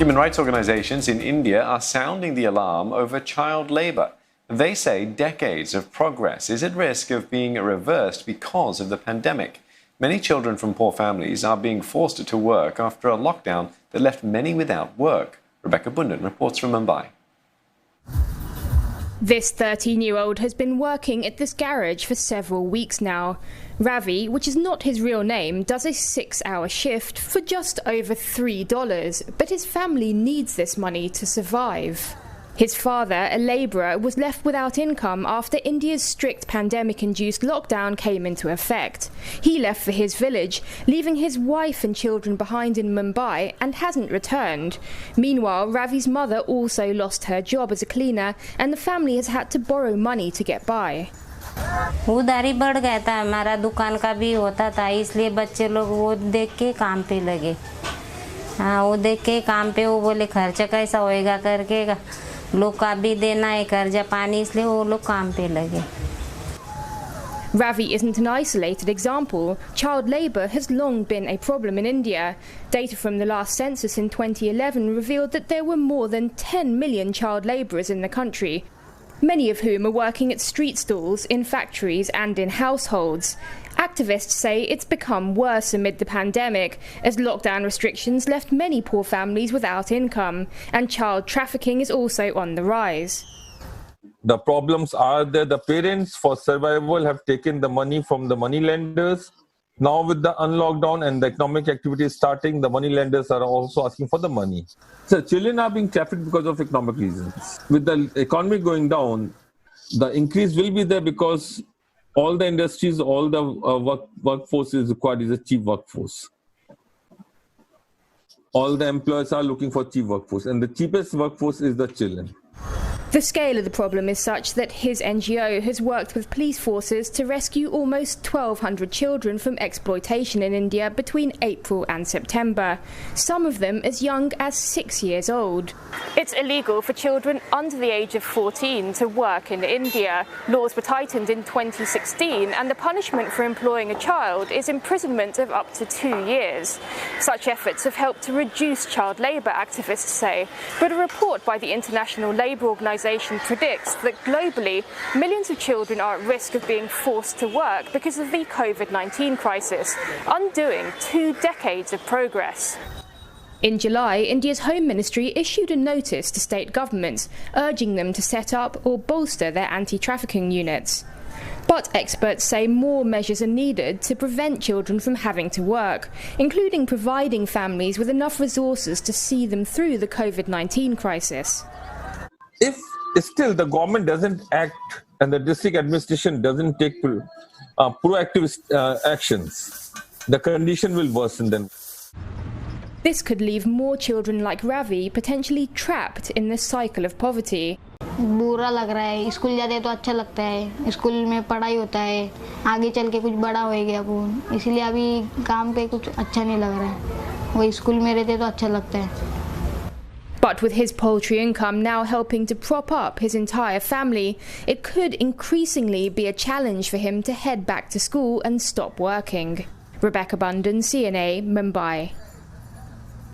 Human rights organizations in India are sounding the alarm over child labor. They say decades of progress is at risk of being reversed because of the pandemic. Many children from poor families are being forced to work after a lockdown that left many without work. Rebecca Bundan reports from Mumbai. This 13-year-old has been working at this garage for several weeks now. Ravi, which is not his real name, does a 6-hour shift for just over $3, but his family needs this money to survive. His father, a labourer, was left without income after India's strict pandemic-induced lockdown came into effect. He left for his village, leaving his wife and children behind in Mumbai, and hasn't returned. Meanwhile, Ravi's mother also lost her job as a cleaner, and the family has had to borrow money to get by. उधारी बढ़ गया था, हमारा दुकान का भी होता था, इसलिए बच्चे लोग वो देख के काम पे लगे। हाँ, वो देख के काम पे वो बोले खर्चा कैसा होएगा करके लोग का भी देना है कर्जा पानी, इसलिए वो लोग काम पे लगे। Ravi isn't an isolated example. Child labour has long been a problem in India. Data from the last census in 2011 revealed that there were more than 10 million child labourers in the country, many of whom are working at street stalls, in factories and in households. Activists say it's become worse amid the pandemic, as lockdown restrictions left many poor families without income, and child trafficking is also on the rise. The problems are that the parents for survival have taken the money from the money lenders. Now with the unlockdown and the economic activity starting, the money lenders are also asking for the money. So children are being trafficked because of economic reasons. With the economy going down, the increase will be there because all the industries, all the workforce is required is a cheap workforce. All the employers are looking for cheap workforce, and the cheapest workforce is the children. The scale of the problem is such that his NGO has worked with police forces to rescue almost 1,200 children from exploitation in India between April and September, some of them as young as 6 years old. It's illegal for children under the age of 14 to work in India. Laws were tightened in 2016, and the punishment for employing a child is imprisonment of up to 2 years. Such efforts have helped to reduce child labour, activists say, but a report by the International Labour Organization predicts that globally, millions of children are at risk of being forced to work because of the COVID-19 crisis, undoing 2 decades of progress. In July, India's Home Ministry issued a notice to state governments, urging them to set up or bolster their anti-trafficking units. But experts say more measures are needed to prevent children from having to work, including providing families with enough resources to see them through the COVID-19 crisis. If still the government doesn't act and the district administration doesn't take proactive actions, the condition will worsen then. This could leave more children like Ravi potentially trapped in this cycle of poverty. बुरा लग रहा है, school जाते तो अच्छा लगता है, school में पढ़ाई होता है, आगे चल के कुछ बड़ा होएगा अपन, इसीलिए अभी काम पे कुछ अच्छा नहीं लग रहा है, वो स्कूल में रहते तो अच्छा लगता है. But with his paltry income now helping to prop up his entire family, it could increasingly be a challenge for him to head back to school and stop working. Rebecca Bundan, CNA, Mumbai.